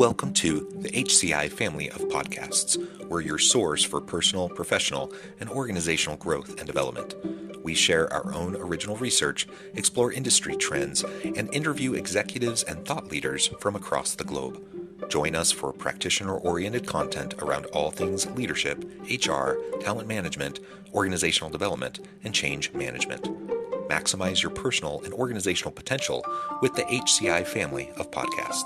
Welcome to the HCI family of podcasts. We're your source for personal, professional, and organizational growth and development. We share our own original research, explore industry trends, and interview executives and thought leaders from across the globe. Join us for practitioner-oriented content around all things leadership, HR, talent management, organizational development, and change management. Maximize your personal and organizational potential with the HCI family of podcasts.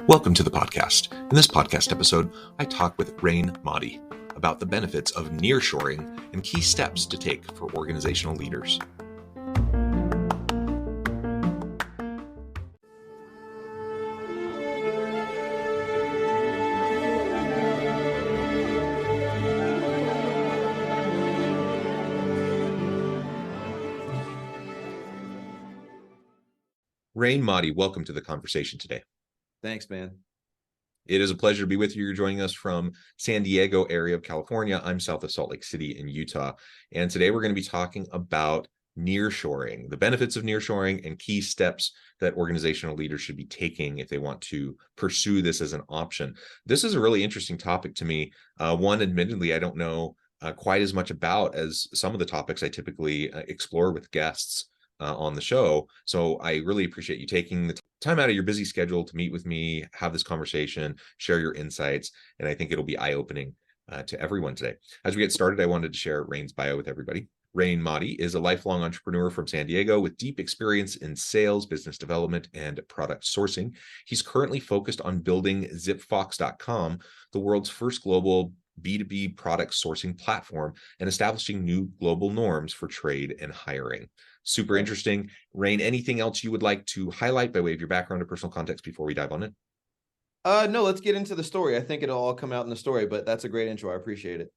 Welcome to the podcast. In this podcast episode, I talk with Raine Mahdi about the benefits of nearshoring and key steps to take for organizational leaders. Raine Mahdi, welcome to the conversation today. Thanks, man. It is a pleasure to be with you. You're joining us from San Diego area of California. I'm south of Salt Lake City in Utah. And today we're going to be talking about nearshoring, the benefits of nearshoring and key steps that organizational leaders should be taking if they want to pursue this as an option. This is a really interesting topic to me. One, admittedly, I don't know quite as much about as some of the topics I typically explore with guests on the show. So I really appreciate you taking the time out of your busy schedule to meet with me, have this conversation, share your insights, and I think it'll be eye-opening to everyone today. As we get started, I wanted to share Raine's bio with everybody. Raine Mahdi is a lifelong entrepreneur from San Diego with deep experience in sales, business development, and product sourcing. He's currently focused on building zipfox.com, the world's first global B2B product sourcing platform, and establishing new global norms for trade and hiring. Super interesting. Raine, anything else you would like to highlight by way of your background or personal context before we dive on in? No, let's get into the story. I think it'll all come out in the story, but that's a great intro. I appreciate it.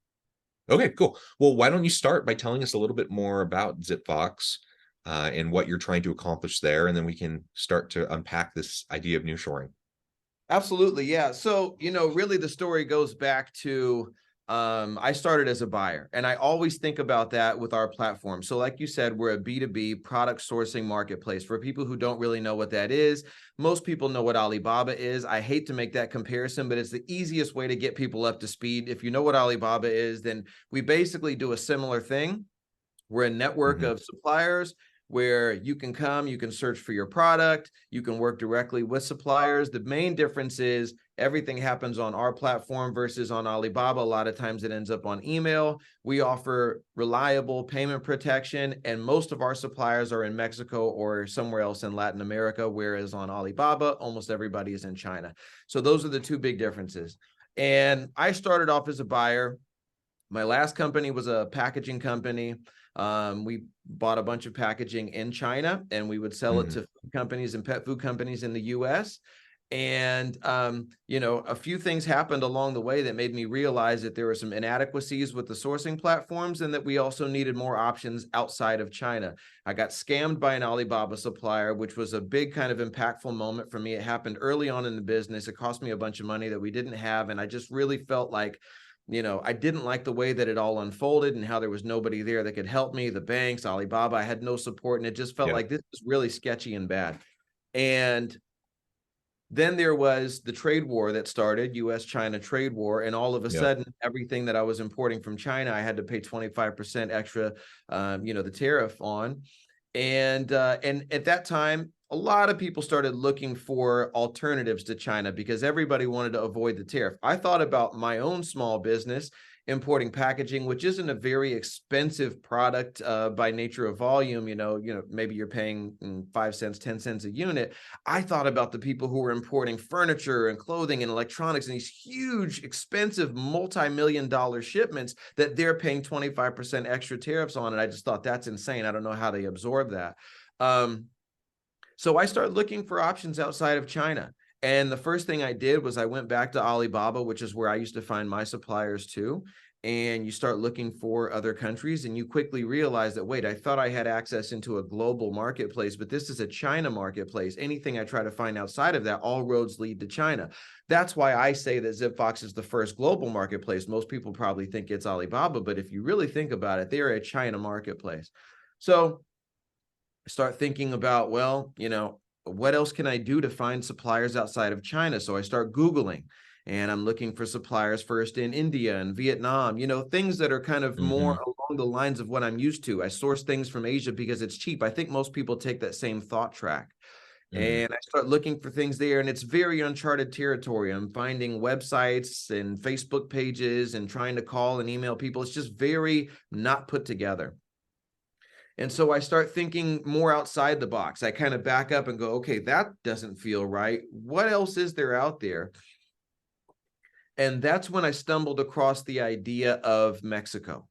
Okay, cool. Well, why don't you start by telling us a little bit more about ZipFox and what you're trying to accomplish there, and then we can start to unpack this idea of nearshoring. Absolutely. Yeah. So, really the story goes back to I started as a buyer, and I always think about that with our platform. So like you said, we're a B2B product sourcing marketplace. For people who don't really know what that is, most people know what Alibaba is. I hate to make that comparison, but it's the easiest way to get people up to speed. If you know what Alibaba is, then we basically do a similar thing. We're a network of suppliers where you can come, you can search for your product, you can work directly with suppliers. The main difference is everything happens on our platform versus on Alibaba. A lot of times it ends up on email. We offer reliable payment protection, and most of our suppliers are in Mexico or somewhere else in Latin America, whereas on Alibaba, almost everybody is in China. So those are the two big differences. And I started off as a buyer. My last company was a packaging company. We bought a bunch of packaging in China, and we would sell it to food companies and pet food companies in the US. And, a few things happened along the way that made me realize that there were some inadequacies with the sourcing platforms and that we also needed more options outside of China. I got scammed by an Alibaba supplier, which was a big kind of impactful moment for me. It happened early on in the business. It cost me a bunch of money that we didn't have. And I just really felt like I didn't like the way that it all unfolded and how there was nobody there that could help me. The banks, Alibaba, I had no support, and it just felt like this was really sketchy and bad. And then there was the trade war that started, US-China trade war, and all of a sudden, everything that I was importing from China, I had to pay 25% extra, the tariff on. And at that time, a lot of people started looking for alternatives to China because everybody wanted to avoid the tariff. I thought about my own small business importing packaging, which isn't a very expensive product by nature of volume. Maybe you're paying 5 cents, 10 cents a unit. I thought about the people who were importing furniture and clothing and electronics and these huge, expensive, multi-million-dollar shipments that they're paying 25% extra tariffs on. And I just thought, that's insane. I don't know how they absorb that. So I started looking for options outside of China. And the first thing I did was I went back to Alibaba, which is where I used to find my suppliers too. and you start looking for other countries, and you quickly realize that, wait, I thought I had access into a global marketplace, but this is a China marketplace. Anything I try to find outside of that, all roads lead to China. That's why I say that ZipFox is the first global marketplace. Most people probably think it's Alibaba, but if you really think about it, they're a China marketplace. So I start thinking about, well, what else can I do to find suppliers outside of China? So I start Googling, and I'm looking for suppliers first in India and Vietnam, things that are kind of more along the lines of what I'm used to. I source things from Asia because it's cheap. I think most people take that same thought track. And I start looking for things there, and it's very uncharted territory. I'm finding websites and Facebook pages and trying to call and email people. It's just very not put together. And so I start thinking more outside the box. I kind of back up and go, okay, that doesn't feel right. What else is there out there? And that's when I stumbled across the idea of Mexico.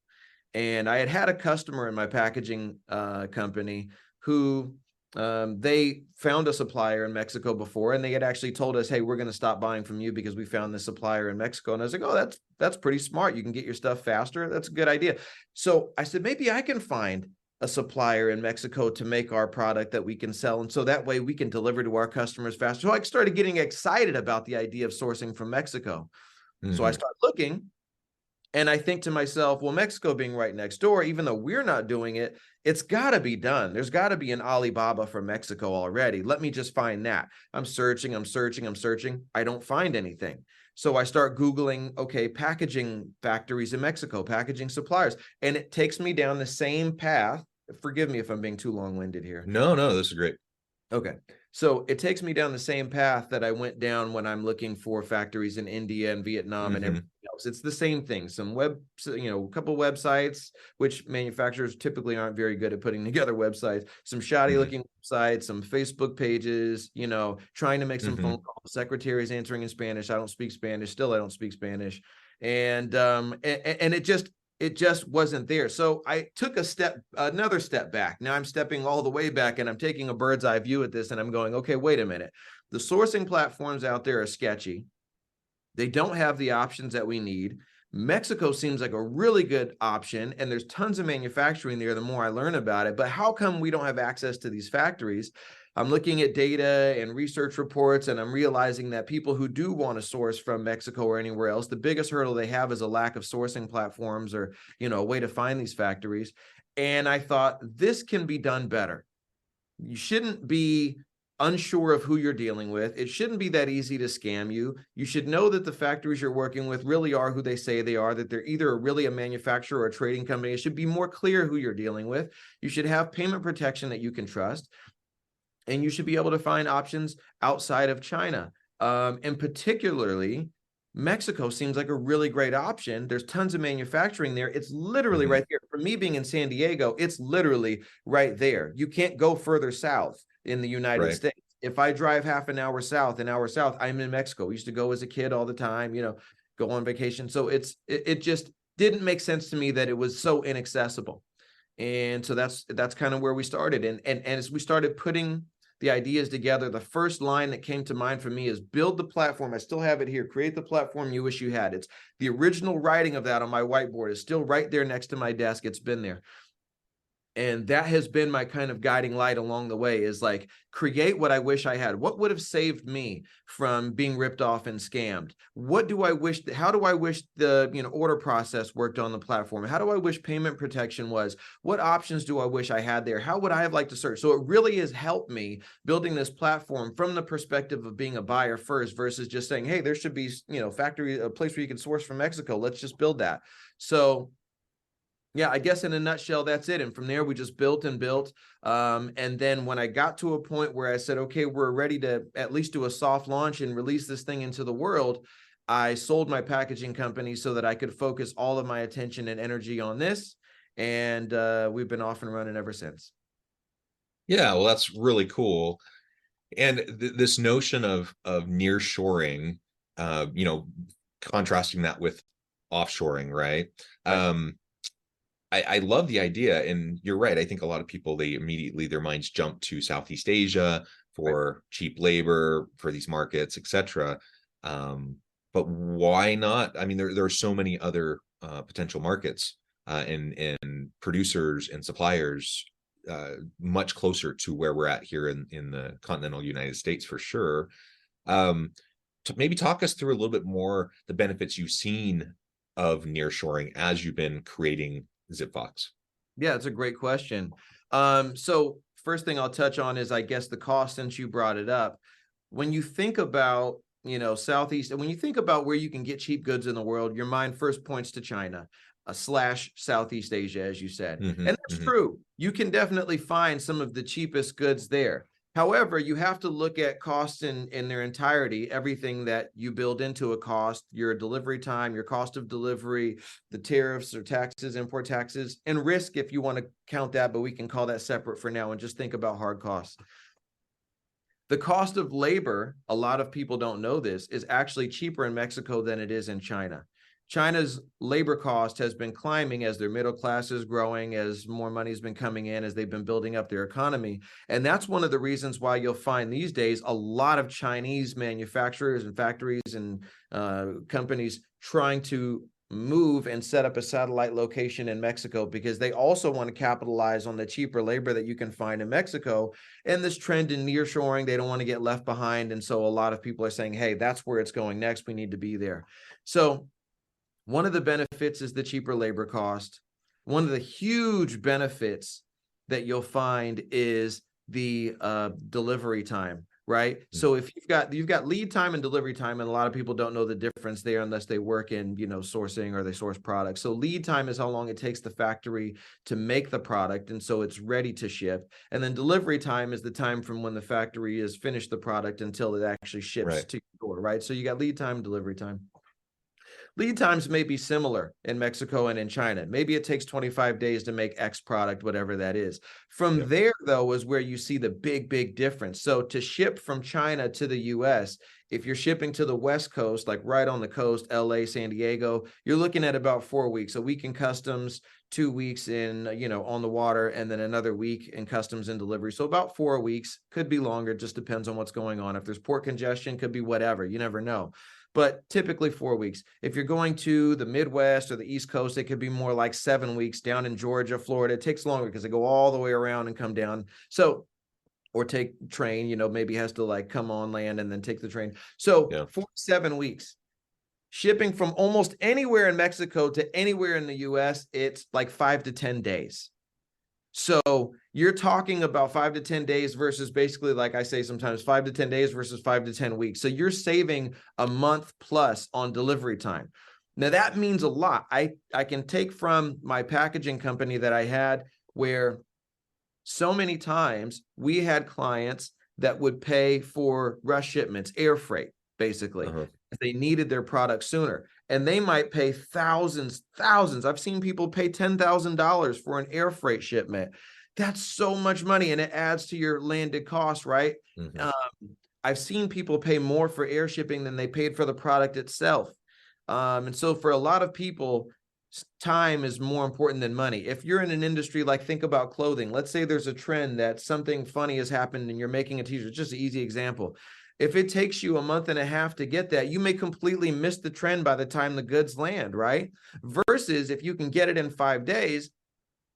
And I had a customer in my packaging company who they found a supplier in Mexico before, and they had actually told us, hey, we're going to stop buying from you because we found this supplier in Mexico. And I was like, oh, that's pretty smart. You can get your stuff faster. That's a good idea. So I said, maybe I can find a supplier in Mexico to make our product that we can sell. And so that way we can deliver to our customers faster. So I started getting excited about the idea of sourcing from Mexico. So I start looking, and I think to myself, well, Mexico being right next door, even though we're not doing it, it's got to be done. There's got to be an Alibaba from Mexico already. Let me just find that. I'm searching. I don't find anything. So I start Googling, okay, packaging factories in Mexico, packaging suppliers, and it takes me down the same path. Forgive me if I'm being too long-winded here. No, this is great. Okay. So it takes me down the same path that I went down when I'm looking for factories in India and Vietnam and everything else. It's the same thing. Some a couple websites, which manufacturers typically aren't very good at putting together websites, some shoddy looking websites, some Facebook pages, trying to make some phone calls, secretaries answering in Spanish. I don't speak Spanish. Still, I don't speak Spanish. And it just wasn't there. So I took another step back. Now I'm stepping all the way back, and I'm taking a bird's eye view at this, and I'm going, okay, wait a minute. The sourcing platforms out there are sketchy. They don't have the options that we need. Mexico seems like a really good option, and there's tons of manufacturing there the more I learn about it. But how come we don't have access to these factories? I'm looking at data and research reports, and I'm realizing that people who do want to source from Mexico or anywhere else, the biggest hurdle they have is a lack of sourcing platforms or, a way to find these factories. And I thought, this can be done better. You shouldn't be unsure of who you're dealing with. It shouldn't be that easy to scam you. You should know that the factories you're working with really are who they say they are, that they're either really a manufacturer or a trading company. It should be more clear who you're dealing with. You should have payment protection that you can trust. And you should be able to find options outside of China. And particularly, Mexico seems like a really great option. There's tons of manufacturing there. It's literally right there. For me being in San Diego, it's literally right there. You can't go further south in the United States. If I drive half an hour south, I'm in Mexico. I used to go as a kid all the time, go on vacation. So it just didn't make sense to me that it was so inaccessible. And so that's kind of where we started. And as we started putting the ideas together, the first line that came to mind for me is build the platform. I still have it here. Create the platform you wish you had. It's the original writing of that on my whiteboard is still right there next to my desk. It's been there. And that has been my kind of guiding light along the way, is like, create what I wish I had. What would have saved me from being ripped off and scammed? How do I wish the order process worked on the platform? How do I wish payment protection was? What options do I wish I had there? How would I have liked to search? So it really has helped me building this platform from the perspective of being a buyer first versus just saying, hey, there should be, a place where you can source from Mexico. Let's just build that. So yeah, I guess in a nutshell, that's it. And from there, we just built and built. And then when I got to a point where I said, okay, we're ready to at least do a soft launch and release this thing into the world, I sold my packaging company so that I could focus all of my attention and energy on this. And we've been off and running ever since. Yeah, well, that's really cool. And this notion of nearshoring, contrasting that with offshoring, right? I love the idea, and you're right. I think a lot of people, their minds jump to Southeast Asia for cheap labor for these markets, etc. But why not? I mean, there are so many other potential markets and producers and suppliers much closer to where we're at here in the continental United States for sure. To maybe talk us through a little bit more the benefits you've seen of nearshoring as you've been creating ZipFox. Yeah, it's a great question. So first thing I'll touch on is, I guess, the cost, since you brought it up. When you think about, Southeast, and when you think about where you can get cheap goods in the world, your mind first points to China / Southeast Asia, as you said. Mm-hmm, And that's true. You can definitely find some of the cheapest goods there. However, you have to look at costs in their entirety, everything that you build into a cost, your delivery time, your cost of delivery, the tariffs or taxes, import taxes, and risk, if you want to count that, but we can call that separate for now and just think about hard costs. The cost of labor, a lot of people don't know this, is actually cheaper in Mexico than it is in China. China's labor cost has been climbing as their middle class is growing, as more money has been coming in, as they've been building up their economy. And that's one of the reasons why you'll find these days a lot of Chinese manufacturers and factories and companies trying to move and set up a satellite location in Mexico, because they also want to capitalize on the cheaper labor that you can find in Mexico. And this trend in nearshoring, they don't want to get left behind. And so a lot of people are saying, hey, that's where it's going next. We need to be there. So one of the benefits is the cheaper labor cost. One of the huge benefits that you'll find is the delivery time, right? Mm-hmm. So if you've got lead time and delivery time, and a lot of people don't know the difference there unless they work in, sourcing or they source products. So lead time is how long it takes the factory to make the product, and so it's ready to ship. And then delivery time is the time from when the factory has finished the product until it actually ships to your door, right? So you got lead time, delivery time. Lead times may be similar in Mexico and in China. Maybe it takes 25 days to make X product, whatever that is. From there, though, is where you see the big difference. So to ship from China to the US, if you're shipping to the West Coast, like right on the coast, LA, San Diego, you're looking at about 4 weeks, a week in customs, 2 weeks in, on the water, and then another week in customs and delivery. So about 4 weeks, could be longer, just depends on what's going on. If there's port congestion, could be whatever, you never know. But typically 4 weeks. If you're going to the Midwest or the East Coast, it could be more like 7 weeks. Down in Georgia, Florida, it takes longer because they go all the way around and come down. So, or take train, maybe has to like come on land and then take the train. So 4 to 7 weeks. Shipping from almost anywhere in Mexico to anywhere in the US, it's like 5 to 10 days. So you're talking about 5 to 10 days versus, basically, like I say sometimes, 5 to 10 days versus 5 to 10 weeks. So you're saving a month plus on delivery time. Now that means a lot. I can take from my packaging company that I had, where so many times we had clients that would pay for rush shipments, air freight, basically. If they needed their product sooner. And they might pay thousands. I've seen people pay $10,000 for an air freight shipment. That's so much money, and it adds to your landed cost, right? I've seen people pay more for air shipping than they paid for the product itself. And so for a lot of people, time is more important than money. If you're in an industry, like, think about clothing. Let's say there's a trend that something funny has happened and you're making a t-shirt, just an easy example. If it takes you a month and a half to get that, you may completely miss the trend by the time the goods land, right? Versus if you can get it in 5 days,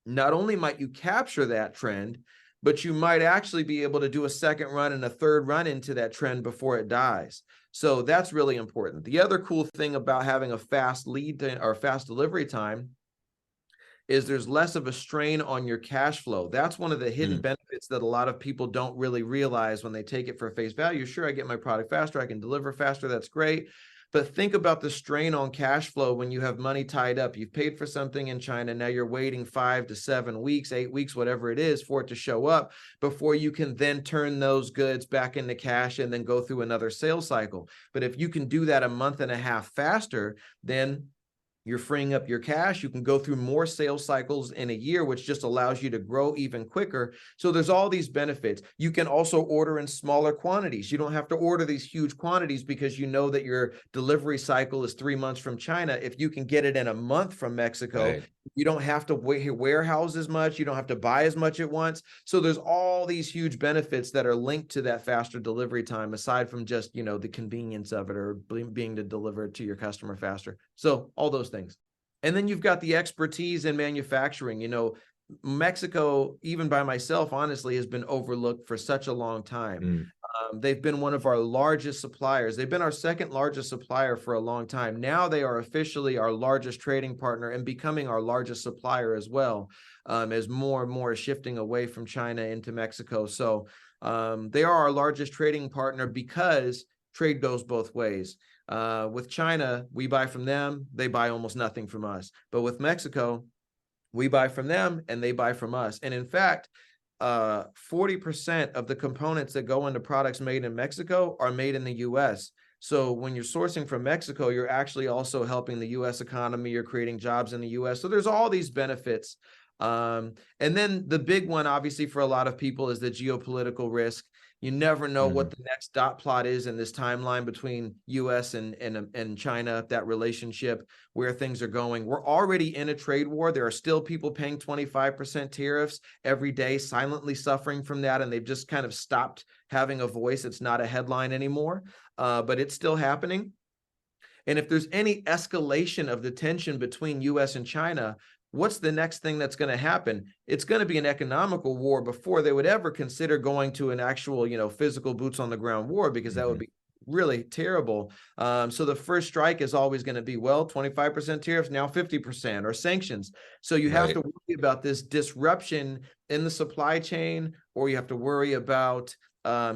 not only might you capture that trend, but you might actually be able to do a second run and a third run into that trend before it dies. So that's really important. The other cool thing about having a fast lead or fast delivery time is there's less of a strain on your cash flow. That's one of the hidden benefits that a lot of people don't really realize when they take it for face value. Sure, I get my product faster, I can deliver faster, that's great. But think about the strain on cash flow when you have money tied up. You've paid for something in China, now you're waiting 5 to 7 weeks, 8 weeks, whatever it is, for it to show up before you can then turn those goods back into cash and then go through another sales cycle. But if you can do that a month and a half faster, then you're freeing up your cash. You can go through more sales cycles in a year, which just allows you to grow even quicker. So there's all these benefits. You can also order in smaller quantities. You don't have to order these huge quantities because you know that your delivery cycle is 3 months from China. If you can get it in a month from Mexico, you don't have to warehouse as much. You don't have to buy as much at once. So there's all these huge benefits that are linked to that faster delivery time, aside from just, the convenience of it or being to deliver it to your customer faster. So all those things. And then you've got the expertise in manufacturing. Mexico, even by myself, honestly, has been overlooked for such a long time. Mm. They've been one of our largest suppliers. They've been our second largest supplier for a long time. Now they are officially our largest trading partner and becoming our largest supplier as well, as more and more shifting away from China into Mexico. So they are our largest trading partner because trade goes both ways. With China, we buy from them, they buy almost nothing from us. But with Mexico, we buy from them and they buy from us. And in fact, 40% of the components that go into products made in Mexico are made in the US. So when you're sourcing from Mexico, you're actually also helping the US economy, you're creating jobs in the US. So there's all these benefits. And then the big one, obviously, for a lot of people is the geopolitical risk. You never know what the next dot plot is in this timeline between US and China, that relationship, where things are going. We're already in a trade war. There are still people paying 25% tariffs every day, silently suffering from that, and they've just kind of stopped having a voice. It's not a headline anymore, but it's still happening. And if there's any escalation of the tension between US and China, what's the next thing that's going to happen? It's going to be an economical war before they would ever consider going to an actual, physical boots on the ground war, because that would be really terrible. So the first strike is always going to be, 25% tariffs, now 50%, or sanctions. So you have to worry about this disruption in the supply chain, or you have to worry about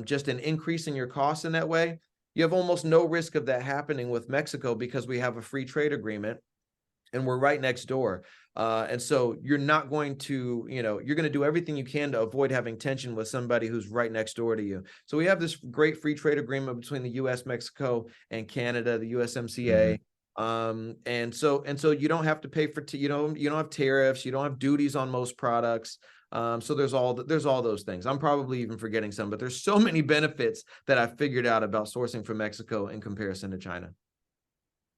just an increase in your costs in that way. You have almost no risk of that happening with Mexico because we have a free trade agreement and we're right next door. And so you're not going to, you're going to do everything you can to avoid having tension with somebody who's right next door to you. So we have this great free trade agreement between the US, Mexico, and Canada, the USMCA. And so you don't have to pay for, you don't have tariffs, you don't have duties on most products. So there's all those things. I'm probably even forgetting some, but there's so many benefits that I've figured out about sourcing from Mexico in comparison to China.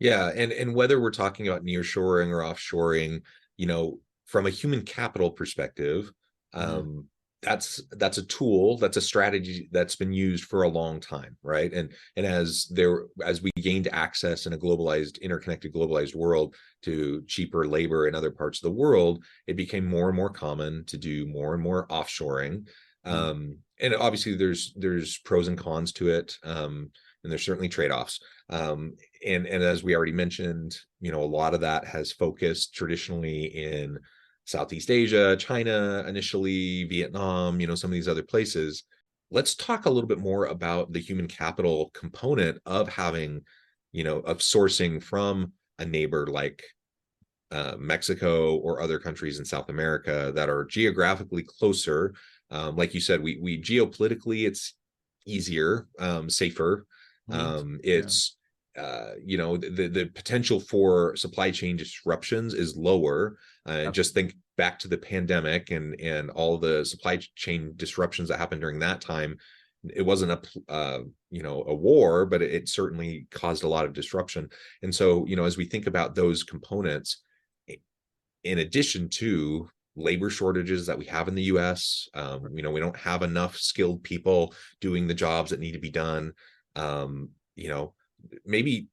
Yeah, and whether we're talking about nearshoring or offshoring, from a human capital perspective, that's a tool, that's a strategy that's been used for a long time, right? And as we gained access in a interconnected globalized world to cheaper labor in other parts of the world, it became more and more common to do more and more offshoring. And obviously there's pros and cons to it. And there's certainly trade-offs. And as we already mentioned, a lot of that has focused traditionally in Southeast Asia, China, initially Vietnam, some of these other places. Let's talk a little bit more about the human capital component of having, of sourcing from a neighbor like Mexico or other countries in South America that are geographically closer. Like you said, we geopolitically, it's easier, safer. It's the potential for supply chain disruptions is lower. Just think back to the pandemic and all the supply chain disruptions that happened during that time. It wasn't a war, but it certainly caused a lot of disruption. And so as we think about those components, in addition to labor shortages that we have in the US, we don't have enough skilled people doing the jobs that need to be done. Maybe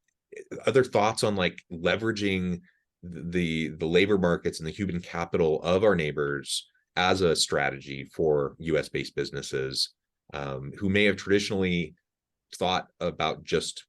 other thoughts on like leveraging the labor markets and the human capital of our neighbors as a strategy for US based businesses who may have traditionally thought about just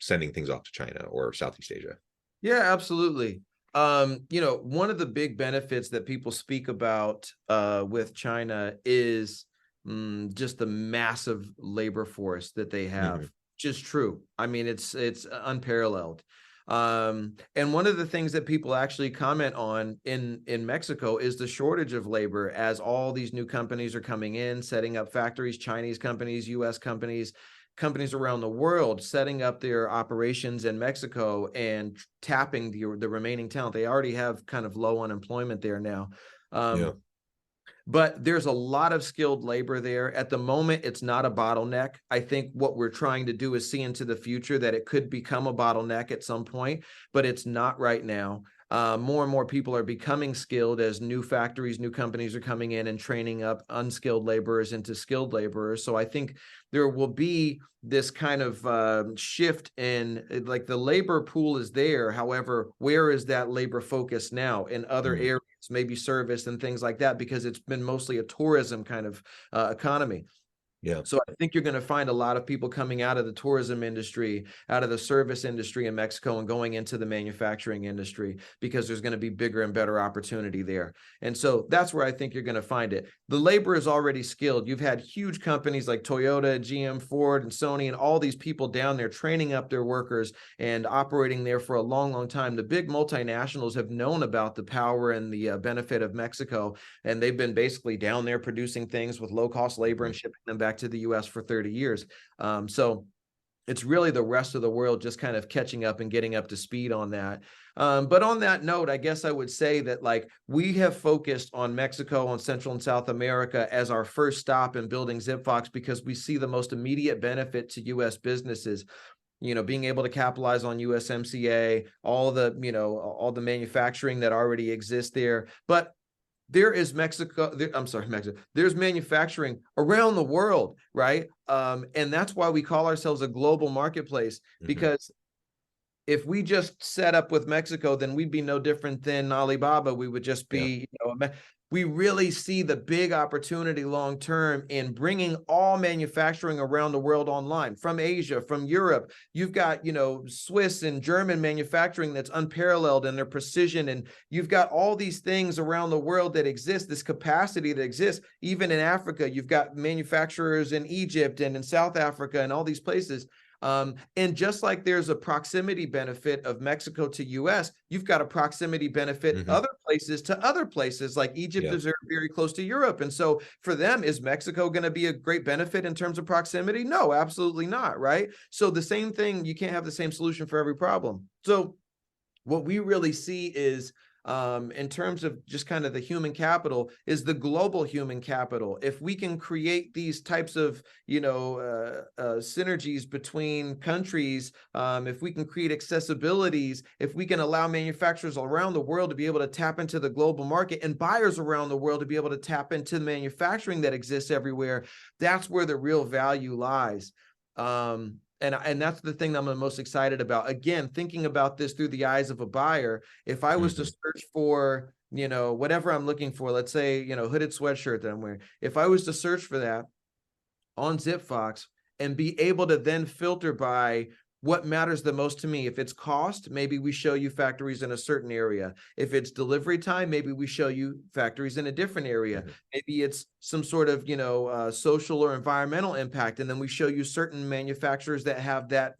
sending things off to China or Southeast Asia. Yeah, absolutely. One of the big benefits that people speak about with China is just the massive labor force that they have. Just true. I mean, it's unparalleled. And one of the things that people actually comment on in Mexico is the shortage of labor, as all these new companies are coming in, setting up factories, Chinese companies, US companies around the world, setting up their operations in Mexico and tapping the remaining talent. They already have kind of low unemployment there now. But there's a lot of skilled labor there. At the moment, it's not a bottleneck. I think what we're trying to do is see into the future that it could become a bottleneck at some point, but it's not right now. more and more people are becoming skilled as new factories, new companies are coming in and training up unskilled laborers into skilled laborers. So I think there will be this kind of shift in, like, the labor pool is there. However, where is that labor focus now? In other areas, maybe service and things like that, because it's been mostly a tourism kind of economy. Yeah. So I think you're going to find a lot of people coming out of the tourism industry, out of the service industry in Mexico, and going into the manufacturing industry, because there's going to be bigger and better opportunity there. And so that's where I think you're going to find it. The labor is already skilled. You've had huge companies like Toyota, GM, Ford, and Sony, and all these people down there training up their workers and operating there for a long, long time. The big multinationals have known about the power and the benefit of Mexico, and they've been basically down there producing things with low-cost labor and shipping them back to the US for 30 years. So it's really the rest of the world just kind of catching up and getting up to speed on that. But on that note, I guess I would say that, like, we have focused on Mexico, on Central and South America as our first stop in building ZipFox, because we see the most immediate benefit to US businesses. Being able to capitalize on USMCA, all the manufacturing that already exists there. But there is Mexico. There's manufacturing around the world, right? And that's why we call ourselves a global marketplace, because if we just set up with Mexico, then we'd be no different than Alibaba. We would just be, we really see the big opportunity long term in bringing all manufacturing around the world online, from Asia, from Europe. You've got, Swiss and German manufacturing that's unparalleled in their precision. And you've got all these things around the world that exist, this capacity that exists. Even in Africa, you've got manufacturers in Egypt and in South Africa and all these places. And just like there's a proximity benefit of Mexico to US, you've got a proximity benefit other places to other places. Like Egypt is very, very close to Europe. And so for them, is Mexico going to be a great benefit in terms of proximity? No, absolutely not, right? So the same thing, you can't have the same solution for every problem. So what we really see is, in terms of just kind of the human capital, is the global human capital. If we can create these types of, synergies between countries, if we can create accessibilities, if we can allow manufacturers around the world to be able to tap into the global market, and buyers around the world to be able to tap into the manufacturing that exists everywhere, that's where the real value lies. And that's the thing that I'm the most excited about. Again, thinking about this through the eyes of a buyer, if I was to search for, whatever I'm looking for, let's say, hooded sweatshirt that I'm wearing, if I was to search for that on ZipFox and be able to then filter by what matters the most to me. If it's cost, maybe we show you factories in a certain area. If it's delivery time, maybe we show you factories in a different area. Maybe it's some sort of, social or environmental impact, and then we show you certain manufacturers that have that,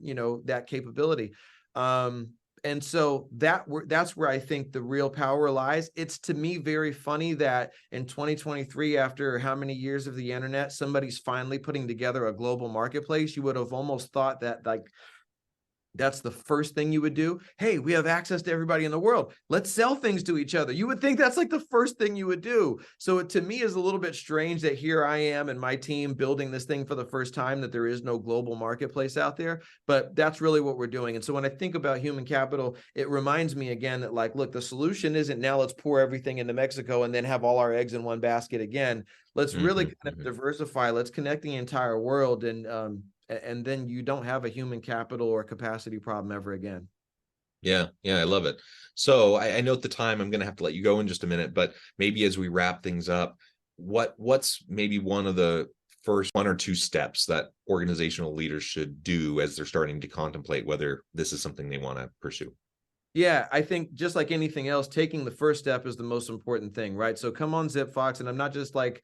that capability. And so that's where I think the real power lies. It's, to me, very funny that in 2023, after how many years of the internet, somebody's finally putting together a global marketplace. You would have almost thought that, like, that's the first thing you would do. Hey, we have access to everybody in the world. Let's sell things to each other. You would think that's like the first thing you would do. So it, to me, is a little bit strange that here I am and my team building this thing for the first time, that there is no global marketplace out there. But that's really what we're doing. And so when I think about human capital, it reminds me again that, like, look, the solution isn't now let's pour everything into Mexico and then have all our eggs in one basket again. Let's really kind of diversify. Let's connect the entire world, and then you don't have a human capital or capacity problem ever again. Yeah, I love it. So I note the time. I'm going to have to let you go in just a minute, but maybe as we wrap things up, what's maybe one of the first 1 or 2 steps that organizational leaders should do as they're starting to contemplate whether this is something they want to pursue? Yeah, I think just like anything else, taking the first step is the most important thing, right? So come on ZipFox, and I'm not just like,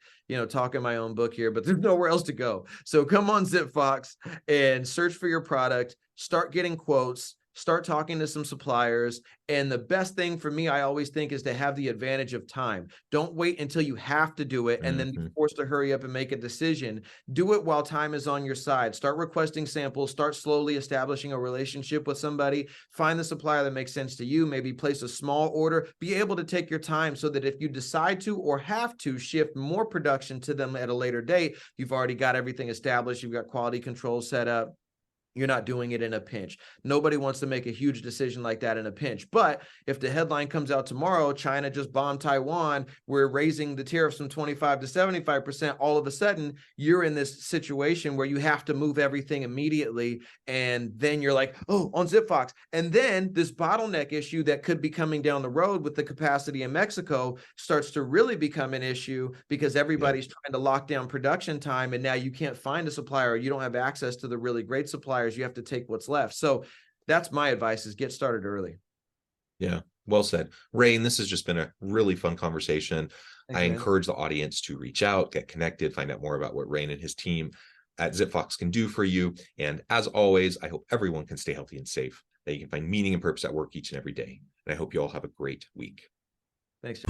talking my own book here, but there's nowhere else to go. So come on ZipFox and search for your product, start getting quotes, start talking to some suppliers. And the best thing for me, I always think, is to have the advantage of time. Don't wait until you have to do it and then be forced to hurry up and make a decision. Do it while time is on your side. Start requesting samples, start slowly establishing a relationship with somebody, find the supplier that makes sense to you, maybe place a small order, be able to take your time so that if you decide to or have to shift more production to them at a later date, you've already got everything established, you've got quality control set up. You're not doing it in a pinch. Nobody wants to make a huge decision like that in a pinch. But if the headline comes out tomorrow, China just bombed Taiwan, we're raising the tariffs from 25 to 75%, all of a sudden you're in this situation where you have to move everything immediately. And then you're like, oh, on ZipFox. And then this bottleneck issue that could be coming down the road with the capacity in Mexico starts to really become an issue because everybody's trying to lock down production time. And now you can't find a supplier, or you don't have access to the really great suppliers. You have to take what's left. So that's my advice, is get started early. Yeah, well said. Raine, this has just been a really fun conversation. Thanks, I man. encourage the audience to reach out, get connected, find out more about what Raine and his team at ZipFox can do for you. And as always, I hope everyone can stay healthy and safe, that you can find meaning and purpose at work each and every day. And I hope you all have a great week. Thanks.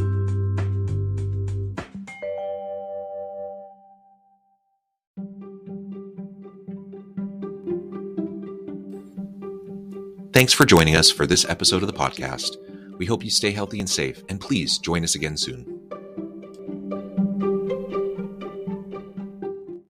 Thanks for joining us for this episode of the podcast. We hope you stay healthy and safe, and please join us again soon.